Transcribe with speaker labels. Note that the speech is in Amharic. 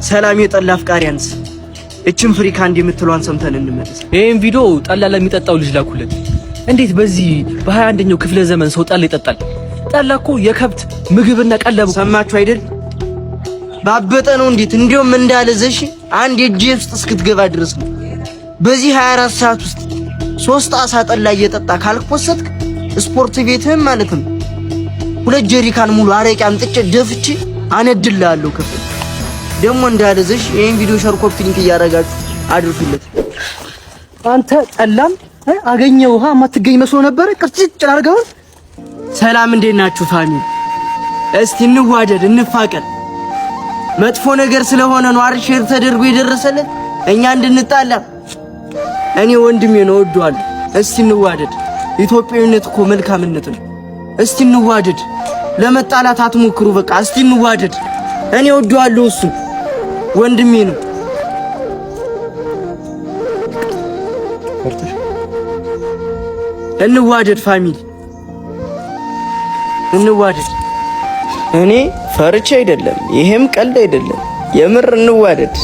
Speaker 1: ሰላም የጠላ አፍቃሪያንስ እችን ፍሪካ እንደምትሏን ሰምተን እንመለስ።
Speaker 2: ይሄን ቪዲዮ ጠላ ለሚጠጣው ልጅ ላኩለት። እንዴት በዚህ በ21ኛው ክፍለ ዘመን ሰው ጠላ ይጠጣል? ጠላ እኮ የከብት ምግብና ቀለብ።
Speaker 1: ሰማችሁ አይደል? ባበጠ ነው እንዴት እንዲያውም እንዳለዘሽ አንድ የእጅ ውስጥ እስክትገባ ድረስ ነው። በዚህ 24 ሰዓት ውስጥ 3 አሳ ጠላ እየጠጣ ካልኮሰትክ ስፖርት ቤትህም ማለት ነው 2 ጀሪካን ሙሉ አረቄ አምጥቼ ደፍቼ አነድልሃለሁ። ከፍ ደግሞ እንዳለዘሽ ይሄን ቪዲዮ ሼር ኮፒ ሊንክ እያደረጋችሁ አድርሱለት።
Speaker 2: አንተ ጠላም አገኘ ውሃ ማትገኝ መስሎ ነበር። ቅርጭጭ አድርገው።
Speaker 1: ሰላም እንዴት ናችሁ ፋሚሊ? እስቲ እንዋደድ እንፋቀር። መጥፎ ነገር ስለሆነ ነው አርሼር ተደርጎ የደረሰለት እኛ እንድንጣላ። እኔ ወንድሜ ነው ወዷለሁ። እስቲ እንዋደድ። ኢትዮጵያዊነት እኮ መልካምነት ነው። እስቲ እንዋደድ። ለመጣላት አትሞክሩ። በቃ እስቲ እንዋደድ። እኔ ወዷለሁ፣ እሱ ወንድሜ ነው። እንዋደድ ፋሚሊ እንዋደድ። እኔ ፈርቼ አይደለም፣ ይሄም ቀልድ አይደለም። የምር እንዋደድ።